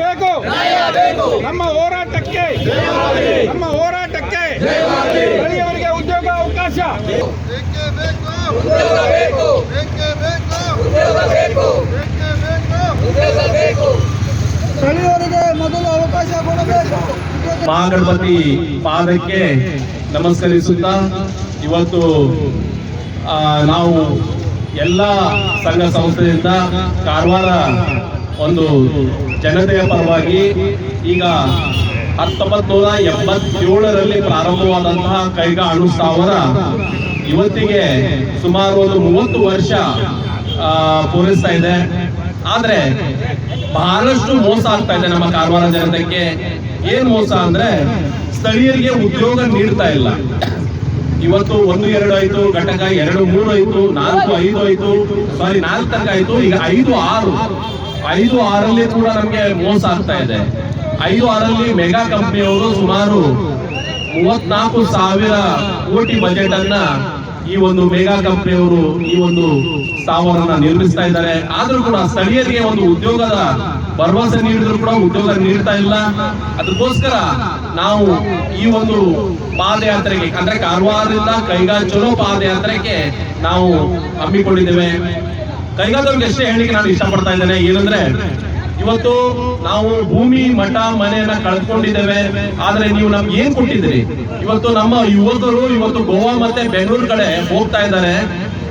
ಬೇಕು. ನಮ್ಮ ಹೋರಾಟಕ್ಕೆ ಸ್ಥಳೀಯರಿಗೆ ಉದ್ಯೋಗ ಅವಕಾಶ ಸ್ಥಳೀಯರಿಗೆ ಮೊದಲು ಅವಕಾಶ ಕೊಡಬೇಕು. ಮಹಾಗಣಪತಿ ಪಾದಕ್ಕೆ ನಮಸ್ಕರಿಸುತ್ತಾ ಇವತ್ತು ನಾವು ಎಲ್ಲ ಸಂಘ ಸಂಸ್ಥೆಯಿಂದ ಕಾರವಾರ ಒಂದು ಜನತೆಯ ಪರವಾಗಿ ಈಗ 1987ರಲ್ಲಿ ಪ್ರಾರಂಭವಾದಂತಹ ಕೈಗಾ ಅಣು ಸ್ಥಾವರ ಇವತ್ತಿಗೆ ಸುಮಾರು ಒಂದು 30 ವರ್ಷ ಪೂರೈಸ್ತಾ ಇದೆ. ಆದ್ರೆ ಬಹಳಷ್ಟು ಮೋಸ ಆಗ್ತಾ ಇದೆ ನಮ್ಮ ಕಾರವಾರ ಜನತೆಗೆ. ಏನ್ ಮೋಸ ಅಂದ್ರೆ ಸ್ಥಳೀಯರಿಗೆ ಉದ್ಯೋಗ ನೀಡ್ತಾ ಇಲ್ಲ. ಇವತ್ತು 1, 2 ಆಯ್ತು, ಘಟಕ 2, 3 ಆಯ್ತು, 4, 5 ಆಯ್ತು, 4 ತನಕ ಆಯ್ತು, ಈಗ 5, 6ರಲ್ಲಿ ಕೂಡ ನಮ್ಗೆ ಮೋಸ ಆಗ್ತಾ ಇದೆ. 5, 6ರಲ್ಲಿ ಮೆಗಾ ಕಂಪನಿಯವರು ಸುಮಾರು 34,000 ಕೋಟಿ ಬಜೆಟ್ ಅನ್ನ ಈ ಒಂದು ಮೆಗಾ ಕಂಪನಿಯವರು ಈ ಒಂದು ಸ್ಥಾವರನ ನಿರ್ಮಿಸ್ತಾ ಇದ್ದಾರೆ. ಆದ್ರೂ ಕೂಡ ಸ್ಥಳೀಯರಿಗೆ ಒಂದು ಉದ್ಯೋಗದ ಭರವಸೆ ನೀಡಿದ್ರು ಕೂಡ ಉದ್ಯೋಗ ನೀಡ್ತಾ ಇಲ್ಲ. ಅದಕ್ಕೋಸ್ಕರ ನಾವು ಈ ಒಂದು ಪಾದಯಾತ್ರೆಗೆ ಅಂದ್ರೆ ಕಾರವಾರದಿಂದ ಕೈಗಾ ಚಲೋ ಪಾದಯಾತ್ರೆಗೆ ನಾವು ಹಮ್ಮಿಕೊಂಡಿದ್ದೇವೆ. ಕೈಗಾದವ್ರಿಗೆ ಎಷ್ಟೇ ಹೇಳಿಕೆ ನಾನು ಇಷ್ಟಪಡ್ತಾ ಇದ್ದೇನೆ. ಏನಂದ್ರೆ ಇವತ್ತು ನಾವು ಭೂಮಿ ಮಠ ಮನೆಯನ್ನ ಕಳ್ಕೊಂಡಿದ್ದೇವೆ. ಆದ್ರೆ ನೀವು ನಮ್ಗೆ ಏನ್ ಕೊಟ್ಟಿದ್ದೀರಿ? ಇವತ್ತು ನಮ್ಮ ಯುವಕರು ಇವತ್ತು ಗೋವಾ ಮತ್ತೆ ಬೆಂಗಳೂರು ಕಡೆ ಹೋಗ್ತಾ ಇದ್ದಾರೆ.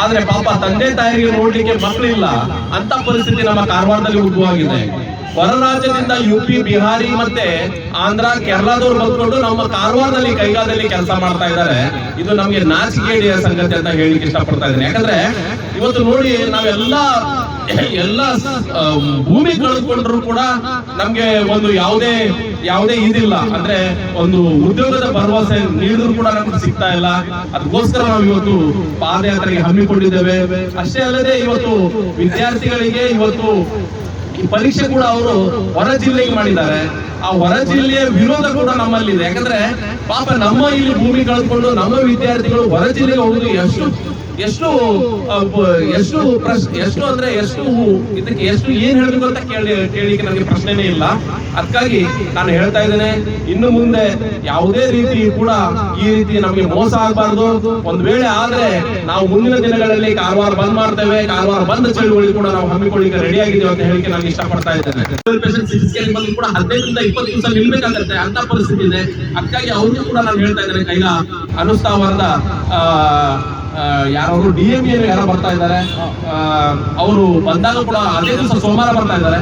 ಆದ್ರೆ ಪಾಪ ತಂದೆ ತಾಯಿಗೆ ನೋಡ್ಲಿಕ್ಕೆ ಮಕ್ಕಳಿಲ್ಲ ಅಂತ ಪರಿಸ್ಥಿತಿ ನಮ್ಮ ಕಾರವಾರದಲ್ಲಿ ಉದ್ಭವವಾಗಿದೆ. ಹೊರ ರಾಜ್ಯದಿಂದ UP, ಬಿಹಾರಿ ಮತ್ತೆ ಆಂಧ್ರ, ಕೇರಳದವ್ರು ಬಂದ್ಕೊಂಡು ನಮ್ಮ ಕಾರವಾರದಲ್ಲಿ ಕೈಗಾದಲ್ಲಿ ಕೆಲಸ ಮಾಡ್ತಾ ಇದ್ದಾರೆ. ಇದು ನಮ್ಗೆ ನಾಚಿಕೆಯ ಸಂಗತಿ ಅಂತ ಹೇಳಿಕ್ಕೆ ಇಷ್ಟಪಡ್ತಾ ಇದ್ದೀನಿ. ಯಾಕಂದ್ರೆ ಇವತ್ತು ನೋಡಿ ನಾವೆಲ್ಲ ಭೂಮಿ ಕಳೆದುಕೊಂಡ್ರು ಕೂಡ ನಮ್ಗೆ ಒಂದು ಯಾವುದೇ ಇದಿಲ್ಲ, ಅಂದ್ರೆ ಒಂದು ಉದ್ಯೋಗದ ಭರವಸೆ ನೀಡಿದ್ರು ಕೂಡ ನಮ್ಗೆ ಸಿಗ್ತಾ ಇಲ್ಲ. ಅದಕ್ಕೋಸ್ಕರ ನಾವು ಇವತ್ತು ಪಾದಯಾತ್ರೆಗೆ ಹಮ್ಮಿಕೊಂಡಿದ್ದೇವೆ. ಅಷ್ಟೇ ಅಲ್ಲದೆ ಇವತ್ತು ವಿದ್ಯಾರ್ಥಿಗಳಿಗೆ ಇವತ್ತು ಈ ಪರೀಕ್ಷೆ ಕೂಡ ಅವರು ಹೊರ ಜಿಲ್ಲೆಗೆ ಮಾಡಿದ್ದಾರೆ. ಆ ಹೊರ ಜಿಲ್ಲೆಯ ವಿರೋಧ ಕೂಡ ನಮ್ಮಲ್ಲಿದೆ. ಯಾಕಂದ್ರೆ ಪಾಪ ನಮ್ಮ ಇಲ್ಲಿ ಭೂಮಿ ಕಳೆದುಕೊಂಡು ನಮ್ಮ ವಿದ್ಯಾರ್ಥಿಗಳು ಹೊರ ಜಿಲ್ಲೆಗೆ ಹೋಗುದು ಎಷ್ಟು ಅಂದ್ರೆ ಇದಕ್ಕೆ ಎಷ್ಟು ಏನ್ ಹೇಳ್ಬೇಕು ಅಂತ ಕೇಳಿಕ್ಕೆ ನನಗೆ ಪ್ರಶ್ನೆನೇ ಇಲ್ಲ. ಅದಕ್ಕಾಗಿ ನಾನು ಹೇಳ್ತಾ ಇದ್ದೇನೆ, ಇನ್ನು ಮುಂದೆ ಯಾವುದೇ ರೀತಿ ಕೂಡ ಈ ರೀತಿ ನಮಗೆ ಮೋಸ ಆಗಬಾರ್ದು. ಒಂದ್ ವೇಳೆ ಆದ್ರೆ ನಾವು ಮುಂದಿನ ದಿನಗಳಲ್ಲಿ ಕಾರವಾರ ಬಂದ್ ಮಾಡ್ತೇವೆ. ಕಾರವಾರ ಬಂದ್ ಚಳುವಳಿ ಕೂಡ ನಾವು ಹಮ್ಮಿಕೊಳ್ಳಿಕ್ಕೆ ರೆಡಿ ಆಗಿದ್ದೇವೆ ಅಂತ ಹೇಳಿಕೆ ನಾನು ಇಷ್ಟಪಡ್ತಾ ಇದ್ದೇನೆ. ಕೂಡ 15ರಿಂದ 20 ದಿವಸ ನಿಲ್ಬೇಕಾಗತ್ತೆ ಅಂತ ಪರಿಸ್ಥಿತಿ ಇದೆ. ಅದಕ್ಕಾಗಿ ಅವ್ರಿಗೂ ಕೂಡ ನಾನು ಹೇಳ್ತಾ ಇದ್ದೇನೆ, ಕೈಗಾ ಅನುಸ್ಥಾವರದ ಯಾರು DME ಯಾರೋ ಬರ್ತಾ ಇದ್ದಾರೆ. ಅವರು ಬಂದಾಗ ಕೂಡ ಅದೇ ದಿವಸ ಸೋಮವಾರ ಬರ್ತಾ ಇದ್ದಾರೆ.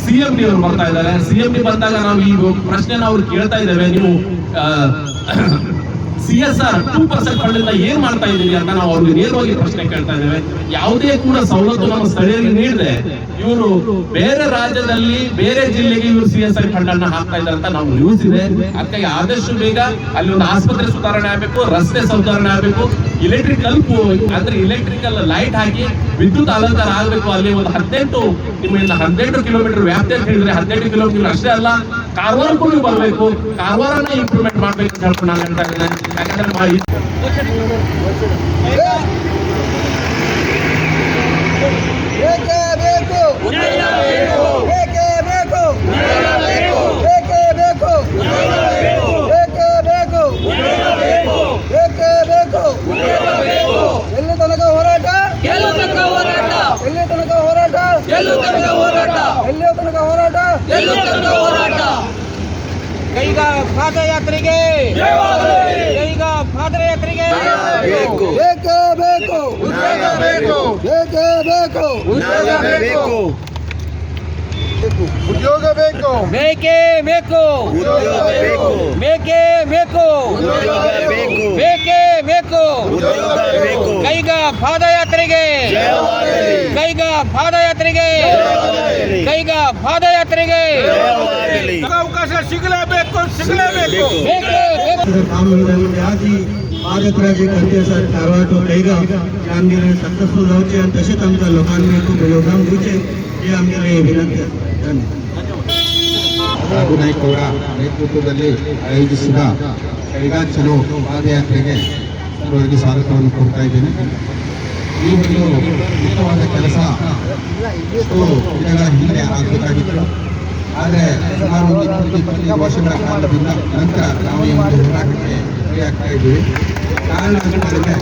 CMD ಅವರು ಬರ್ತಾ ಇದ್ದಾರೆ. CMD ಬಂದಾಗ ನಾವು ಈ ಪ್ರಶ್ನೆನ ಅವ್ರು ಕೇಳ್ತಾ ಇದ್ದೇವೆ, ನೀವು CSR 2% ಫಂಡ್ ಏನ್ ಮಾಡ್ತಾ ಇದ್ದೀವಿ ಅಂತ ನಾವು ಅವ್ರಿಗೆ ನೇರವಾಗಿ ಪ್ರಶ್ನೆ ಕೇಳ್ತಾ ಇದ್ದೇವೆ. ಯಾವುದೇ ಕೂಡ ಸವಲತ್ತು ನಮ್ಮ ಸ್ಥಳೀಯರಿಗೆ ನೀಡದೆ ಇವರು ಬೇರೆ ರಾಜ್ಯದಲ್ಲಿ ಬೇರೆ ಜಿಲ್ಲೆಗೆ ಇವರು CSR ಫಂಡ್ ಅನ್ನ ಹಾಕ್ತಾ ಇದ್ದಾರೆ ಅಂತ ನಾವು ನ್ಯೂಸ್ ಇದೆ. ಅದಕ್ಕಾಗಿ ಆದಷ್ಟು ಬೇಗ ಅಲ್ಲಿ ಒಂದು ಆಸ್ಪತ್ರೆ ಸುಧಾರಣೆ ಆಗಬೇಕು, ರಸ್ತೆ ಸುಧಾರಣೆ ಆಗಬೇಕು, ಇಲೆಕ್ಟ್ರಿಕಲ್ ಲೈಟ್ ಹಾಕಿ ವಿದ್ಯುತ್ ಅಲಂಕಾರ ಆಗಬೇಕು. ಅಲ್ಲಿ ಒಂದು 18 ಕಿಲೋಮೀಟರ್ ವ್ಯಾಪ್ತಿ ಅಂತ ಹೇಳಿದ್ರೆ 18 ಕಿಲೋಮೀಟರ್ ಅಷ್ಟೇ ಅಲ್ಲ, ಕಾರವಾರಕ್ಕೂ ನೀವು ಬರಬೇಕು, ಕಾರವಾರನ ಇಂಪ್ರೂವ್ಮೆಂಟ್ ಮಾಡ್ಬೇಕು ಅಂತ ಹೇಳ್ಕೊಂಡು ನಾನು ಹೇಳ್ತಾ ಇದ್ದೇನೆ. ಯಾಕಂದ್ರೆ ಎಲ್ಲಿ ತನಕ ಹೋರಾಟ, ಎಲ್ಲಿ ತನಕ ಹೋರಾಟ. ಕೈಗಾ ಪಾದಯಾತ್ರೆಗೆ ಉದ್ಯೋಗ ಬೇಕು, ಬೇಕೇ ಬೇಕು, ಬೇಕೇ ಬೇಕು, ಬೇಕೇ ಬೇಕು. ಕೈಗಾ ಪಾದಯಾತ್ರೆಗೆ ಅವಕಾಶ सिगलेबेको पादयात्रा करते कारवार टू कईगाव हे आमगेले सक्सेसफुल जावचे आनी तशेंच आमकां लोकांनी खूब योगदान दिवचें हे आमगेले विनंती आसा. राघु नाईक गौಡ ನೇತೃತ್ವದಲ್ಲಿ ಆಯೋಜಿಸಿದ ಕೈಗಾ ಚಲೋ ಪಾದಯಾತ್ರೆಗೆ ಸರ್ವರಿಗೆ ಸ್ವಾಗತವನ್ನು ಕೋರ್ತಾ ಇದ್ದೇನೆ. ಈ ಒಂದು ಮುಖ್ಯವಾದ ಕೆಲಸ ಎಷ್ಟೋ ದಿನಗಳ ಹಿಂದೆ ಆಗಬೇಕಾಗಿತ್ತು. ಆದರೆ ಸುಮಾರು ಒಂದು 20-25 ವರ್ಷಗಳ ಕಾಲದಿಂದ ನಂತರ ನಾವು ಈ ಒಂದು ಹೋರಾಟಕ್ಕೆ ಕೈಯಾಗ್ತಾ ಇದ್ದೀವಿ. ಕಾರಣ ಅಂತ ಹೇಳಿದ್ರೆ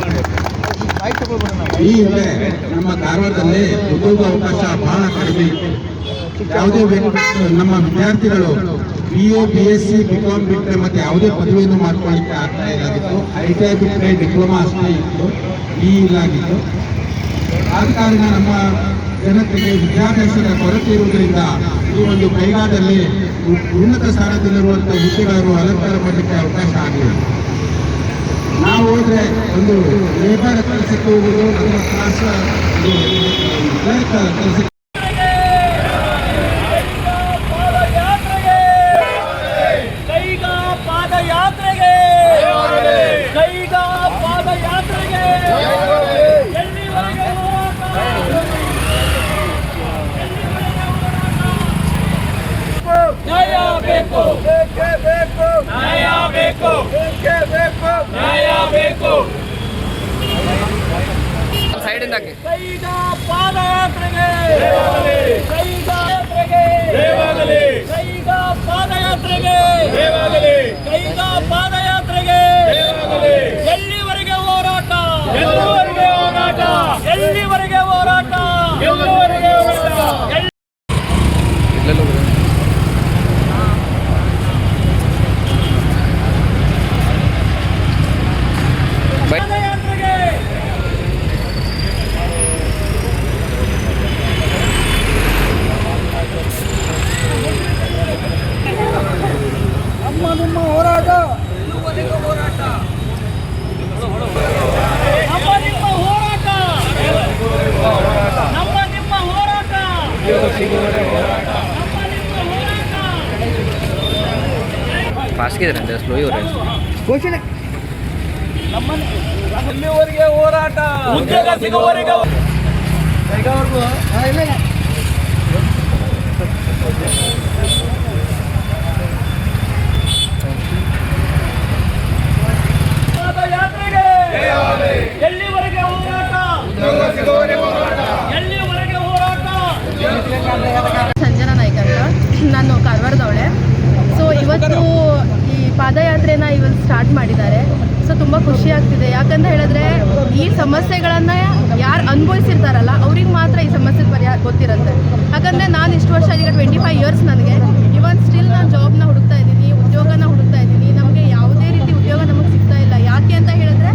ಈ ಹಿಂದೆ ನಮ್ಮ ಕಾರವಾರದಲ್ಲಿ ಉದ್ಯೋಗ ಅವಕಾಶ ಬಹಳ ಕಡಿಮೆ ಇತ್ತು. ಯಾವುದೇ ನಮ್ಮ ವಿದ್ಯಾರ್ಥಿಗಳು BA BSc BCom ಬಿಟ್ಟರೆ ಮತ್ತೆ ಯಾವುದೇ ಪದವಿಯನ್ನು ಮಾಡ್ಕೊಳ್ಳಿಕ್ಕೆ ಆಗ್ತಾ ಇರಲಿತ್ತು. ITI ಬಿಟ್ಟರೆ ಡಿಪ್ಲೊಮಾ ಅಷ್ಟೇ ಇತ್ತು, ಇಲ್ಲಾಗಿತ್ತು. ಆದ ಕಾರಣ ನಮ್ಮ ಜನತೆಗೆ ವಿದ್ಯಾಭ್ಯಾಸದ ಕೊರತೆ ಇರುವುದರಿಂದ ಈ ಒಂದು ಕೈಗಾದಲ್ಲಿ ಉನ್ನತ ಸ್ಥಾನದಲ್ಲಿರುವಂಥ ಹುದ್ದೆಗಳನ್ನು ಅಲಂಕಾರ ಮಾಡಲಿಕ್ಕೆ ಅವಕಾಶ ಆಗಲಿಲ್ಲ. ನಾವು ಹೋದ್ರೆ ಒಂದು ಲೇಬರ್ ಕೆಲಸಕ್ಕೆ ಹೋಗುವುದು, ನಮ್ಮ ಕ್ಲಾಸ್ ಕೆಲಸಕ್ಕೆ ಸೈಡ್ ಇಂದ ಕೈಗ ಪಾದಯಾತ್ರೆಗೆ ಕೈಗ ಪಾದಯಾತ್ರೆಗೆ ಕೈಗ ಪಾದಯಾತ್ರೆಗೆ ಎಲ್ಲಿವರೆಗೆ ಹೋರಾಟ ಎಲ್ಲಿವರೆಗೆ ಹೋರಾಟ ಎಲ್ಲಿವರೆಗೆ ಹೋರಾಟ ಎಲ್ಲಿವರೆಗೆ ಹೋರಾಟ ಪಾದಯಾತ್ರೆಗೆ ನಮ್ಮ ಹೋರಾಟ ಹೋರಾಟ ನಮ್ಮ ನಿಮ್ಮ ಹೋರಾಟ ನಮ್ಮ ನಿಮ್ಮ ಹೋರಾಟ ನಮ್ಮ ನಿಮ್ಮ ಹೋರಾಟ ಫಾಸ್ಟ್ ಇದೆ ಸ್ಲೋ ಇವ್ರೆ ಎಲ್ಲಿವರೆಗೆ ಹೋರಾಟ ಉದ್ಯೋಗ ಸಿಗುವವರೆಗೆ ಪಾದಯಾತ್ರೆಗೆ ಎಲ್ಲಿವರೆಗೆ ಹೋರಾಟ ಎಲ್ಲಿವರೆಗೆ ಹೋರಾಟ ಸಂಜನಾ ನಾಯ್ಕ ಅಂತ, ನಾನು ಕಾರವಾರದವಳೆ. ಸೊ ಇವತ್ತು ಈ ಪಾದಯಾತ್ರೆನ ಇವತ್ತು ಸ್ಟಾರ್ಟ್ ಮಾಡಿದ್ದಾರೆ. ಸೊ ತುಂಬ ಖುಷಿ ಆಗ್ತಿದೆ. ಯಾಕಂತ ಹೇಳಿದ್ರೆ ಈ ಸಮಸ್ಯೆಗಳನ್ನು ಯಾರು ಅನುಭವಿಸಿರ್ತಾರಲ್ಲ ಅವ್ರಿಗೆ ಮಾತ್ರ ಈ ಸಮಸ್ಯೆ ಪರಿಹಾರ ಗೊತ್ತಿರುತ್ತೆ. ಯಾಕಂದರೆ ನಾನು ಇಷ್ಟು ವರ್ಷ ಈಗ 25 ಇಯರ್ಸ್ ನನಗೆ. ಇವನ್ ಸ್ಟಿಲ್ ನಾನು ಜಾಬ್ನ ಹುಡುಕ್ತಾ ಇದ್ದೀನಿ, ಉದ್ಯೋಗನ ಹುಡುಕ್ತಾ ಇದ್ದೀನಿ. ನಮಗೆ ಯಾವುದೇ ರೀತಿ ಉದ್ಯೋಗ ನಮಗೆ ಸಿಗ್ತಾ ಇಲ್ಲ. ಯಾಕೆ ಅಂತ ಹೇಳಿದ್ರೆ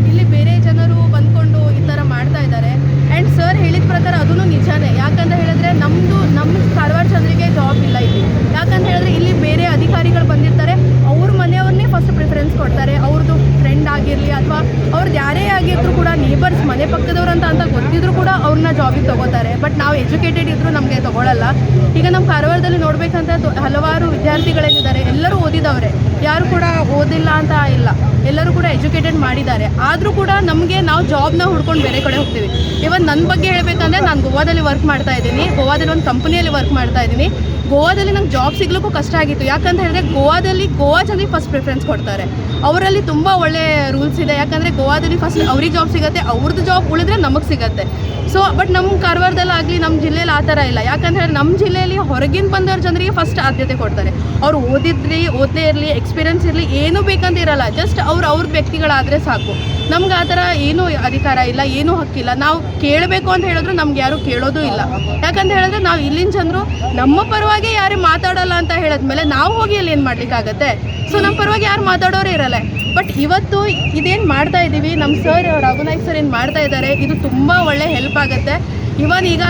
ಇಲ್ಲಿ ಬೇರೆ ಜನರು ಬಂದ್ಕೊಂಡು ಈ ಥರ ಮಾಡ್ತಾ ಇದ್ದಾರೆ. ಆ್ಯಂಡ್ ಸರ್ ಹೇಳಿದ ಪ್ರಕಾರ ಅದೂ ನಿಜಾನೇ. ಯಾಕಂತ ಹೇಳಿದ್ರೆ ನಮ್ಮ ಕಾರವಾರ ಜನರಿಗೆ ಜಾಬ್ ಇಲ್ಲ ಇಲ್ಲಿ. ಯಾಕಂತ ಹೇಳಿದ್ರೆ ಇಲ್ಲಿ ಬೇರೆ ಅಧಿಕಾರಿಗಳು ಬಂದಿರ್ತಾರೆ, ಅವ್ರ ಮನೆಯವ್ರನ್ನೇ ಫಸ್ಟ್ ಪ್ರಿಫರೆನ್ಸ್ ಕೊಡ್ತಾರೆ. ಅವ್ರದ್ದು ಫ್ರೆಂಡ್ ಆಗಿರಲಿ ಅಥವಾ ಅವ್ರದ್ದು ಯಾರೇ ಆಗಿದ್ರು ಕೂಡ, ನೇಬರ್ಸ್ ಮನೆ ಪಕ್ಕದವ್ರು ಅಂತ ಗೊತ್ತಿದ್ರು ಕೂಡ ಅವ್ರನ್ನ ಜಾಬಿಗೆ ತೊಗೋತಾರೆ. ಬಟ್ ನಾವು ಎಜುಕೇಟೆಡ್ ಇದ್ದರೂ ನಮಗೆ ತೊಗೊಳ್ಳಲ್ಲ. ಈಗ ನಮ್ಮ ಕಾರವಾರದಲ್ಲಿ ನೋಡಬೇಕಂತ ಹಲವಾರು ವಿದ್ಯಾರ್ಥಿಗಳೇನಿದ್ದಾರೆ ಎಲ್ಲರೂ ಓದಿದವರೇ, ಯಾರು ಕೂಡ ಓದಿಲ್ಲ ಅಂತ ಇಲ್ಲ, ಎಲ್ಲರೂ ಕೂಡ ಎಜುಕೇಟೆಡ್ ಮಾಡಿದ್ದಾರೆ. ಆದರೂ ಕೂಡ ನಮಗೆ ನಾವು ಜಾಬ್ನ ಹುಡ್ಕೊಂಡು ಬೇರೆ ಕಡೆ ಹೋಗ್ತೀವಿ. ಇವನ್ ನನ್ನ ಬಗ್ಗೆ ಹೇಳಬೇಕಂದ್ರೆ ನಾನು ಗೋವಾದಲ್ಲಿ ವರ್ಕ್ ಮಾಡ್ತಾ ಇದ್ದೀನಿ. ಗೋವಾದಲ್ಲಿ ಒಂದು ಕಂಪನಿಯಲ್ಲಿ ವರ್ಕ್ ಮಾಡ್ತಾ ಇದ್ದೀನಿ. ಗೋವಾದಲ್ಲಿ ನಂಗೆ ಜಾಬ್ ಸಿಗ್ಲಿಕ್ಕೂ ಕಷ್ಟ ಆಗಿತ್ತು. ಯಾಕಂತ ಹೇಳಿದ್ರೆ ಗೋವಾ ಜನರಿಗೆ ಫಸ್ಟ್ ಪ್ರಿಫರೆನ್ಸ್ ಕೊಡ್ತಾರೆ. ಅವರಲ್ಲಿ ತುಂಬ ಒಳ್ಳೆ ರೂಲ್ಸ್ ಇದೆ. ಯಾಕಂದರೆ ಗೋವಾದಲ್ಲಿ ಫಸ್ಟ್ ಅವ್ರಿಗೆ ಜಾಬ್ ಸಿಗುತ್ತೆ, ಅವ್ರದ್ದು ಜಾಬ್ ಉಳಿದ್ರೆ ನಮಗೆ ಸಿಗುತ್ತೆ. ಸೊ ಬಟ್ ನಮ್ಮ ಕಾರವಾರದಲ್ಲಾಗಲಿ ನಮ್ಮ ಜಿಲ್ಲೆಯಲ್ಲಿ ಆ ಥರ ಇಲ್ಲ. ಯಾಕಂತ ಹೇಳಿದ್ರೆ ನಮ್ಮ ಜಿಲ್ಲೆಯಲ್ಲಿ ಹೊರಗಿನ ಬಂದವ್ರ ಜನರಿಗೆ ಫಸ್ಟ್ ಆದ್ಯತೆ ಕೊಡ್ತಾರೆ. ಅವ್ರು ಓದೇ ಇರಲಿ, ಎಕ್ಸ್ಪೀರಿಯನ್ಸ್ ಇರಲಿ, ಏನೂ ಬೇಕಂತ ಇರಲ್ಲ. ಜಸ್ಟ್ ಅವ್ರದ್ದು ವ್ಯಕ್ತಿಗಳಾದರೆ ಸಾಕು. ನಮ್ಗೆ ಆ ಥರ ಏನೂ ಅಧಿಕಾರ ಇಲ್ಲ, ಏನೂ ಹಕ್ಕಿಲ್ಲ. ನಾವು ಕೇಳಬೇಕು ಅಂತ ಹೇಳಿದ್ರು ನಮ್ಗೆ ಯಾರೂ ಕೇಳೋದು ಇಲ್ಲ. ಯಾಕಂತ ಹೇಳಿದ್ರೆ ನಾವು ಇಲ್ಲಿನ ಜನರು ನಮ್ಮ ಪರವಾಗಿ ಯಾರು ಮಾತಾಡೋಲ್ಲ ಅಂತ ಹೇಳಿದ್ಮೇಲೆ ನಾವು ಹೋಗಿ ಅಲ್ಲಿ ಏನು ಮಾಡ್ಲಿಕ್ಕಾಗತ್ತೆ? ಸೊ ನಮ್ಮ ಪರವಾಗಿ ಯಾರು ಮಾತಾಡೋರೇ ಇರಲ್ಲ. ಬಟ್ ಇವತ್ತು ಇದೇನು ಮಾಡ್ತಾ ಇದ್ದೀವಿ, ನಮ್ಮ ಸರ್ ರಘುನಾಯ್ಕ್ ಸರ್ ಏನು ಮಾಡ್ತಾ ಇದ್ದಾರೆ, ಇದು ತುಂಬ ಒಳ್ಳೆ ಹೆಲ್ಪ್ ಆಗುತ್ತೆ. ಈಗ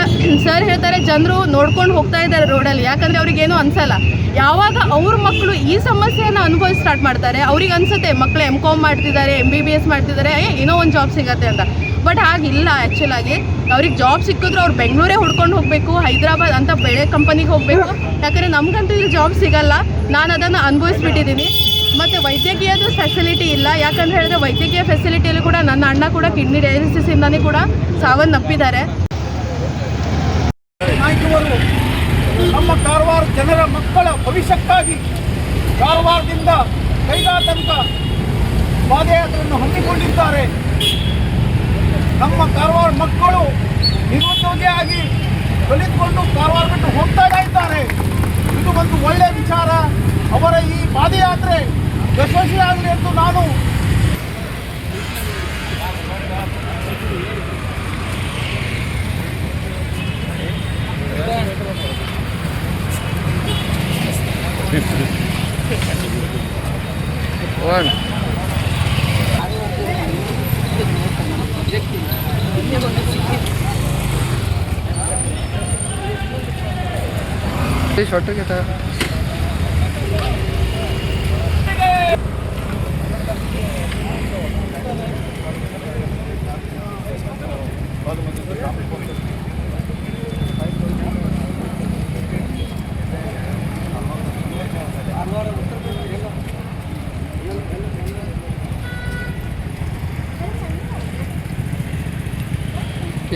ಸರ್ ಹೇಳ್ತಾರೆ ಜನರು ನೋಡ್ಕೊಂಡು ಹೋಗ್ತಾ ಇದ್ದಾರೆ ರೋಡಲ್ಲಿ. ಯಾಕಂದರೆ ಅವ್ರಿಗೇನು ಅನ್ಸಲ್ಲ. ಯಾವಾಗ ಅವ್ರ ಮಕ್ಕಳು ಈ ಸಮಸ್ಯೆಯನ್ನು ಅನುಭವಿಸಿ ಸ್ಟಾರ್ಟ್ ಮಾಡ್ತಾರೆ, ಅವ್ರಿಗೆ ಅನ್ಸುತ್ತೆ ಮಕ್ಕಳು MCom ಮಾಡ್ತಿದ್ದಾರೆ, MBBS ಮಾಡ್ತಿದ್ದಾರೆ, ಏನೋ ಒಂದು ಜಾಬ್ ಸಿಗತ್ತೆ ಅಂತ. ಬಟ್ ಹಾಗಿಲ್ಲ. ಆ್ಯಕ್ಚುಲಾಗಿ ಅವ್ರಿಗೆ ಜಾಬ್ ಸಿಕ್ಕಿದ್ರು ಅವ್ರು ಬೆಂಗಳೂರೇ ಹುಡ್ಕೊಂಡು ಹೋಗಬೇಕು, ಹೈದರಾಬಾದ್ ಅಂತ ಬೇರೆ ಕಂಪನಿಗೆ ಹೋಗಬೇಕು. ಯಾಕಂದರೆ ನಮಗಂತೂ ಇಲ್ಲಿ ಜಾಬ್ ಸಿಗಲ್ಲ. ನಾನು ಅದನ್ನು ಅನುಭವಿಸ್ಬಿಟ್ಟಿದ್ದೀನಿ. ಮತ್ತು ವೈದ್ಯಕೀಯದ ಫೆಸಿಲಿಟಿ ಇಲ್ಲ. ಯಾಕಂತ ಹೇಳಿದ್ರೆ ವೈದ್ಯಕೀಯ ಫೆಸಿಲಿಟಿಯಲ್ಲಿ ಕೂಡ ನನ್ನ ಅಣ್ಣ ಕೂಡ ಕಿಡ್ನಿ ಡಯಾಲಿಸಿಸಿಂದನೇ ಕೂಡ ಸಾವನ್ನಪ್ಪಿದ್ದಾರೆ. ನಾಯಕರು ನಮ್ಮ ಕಾರವಾರ ಜನರ ಮಕ್ಕಳ ಭವಿಷ್ಯಕ್ಕಾಗಿ ಕಾರವಾರದಿಂದ ಕೈಗಾ ತನಕ ಪಾದಯಾತ್ರೆಯನ್ನು ಹಮ್ಮಿಕೊಂಡಿದ್ದಾರೆ. ನಮ್ಮ ಕಾರವಾರ ಮಕ್ಕಳು ನಿರುದ್ಯೋಗಿಯಾಗಿ ಕಲಿತುಕೊಂಡು ಕಾರವಾರ ಬಿಟ್ಟು ಹೋಗ್ತಾ ಇದ್ದಾರೆ. ಇದು ಒಂದು ಒಳ್ಳೆಯ ವಿಚಾರ. ಅವರ ಈ ಪಾದಯಾತ್ರೆ ಯಶಸ್ವಿಯಾಗಲಿ ಎಂದು ನಾನು ಒನ್ शॉर्ट घेता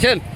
चल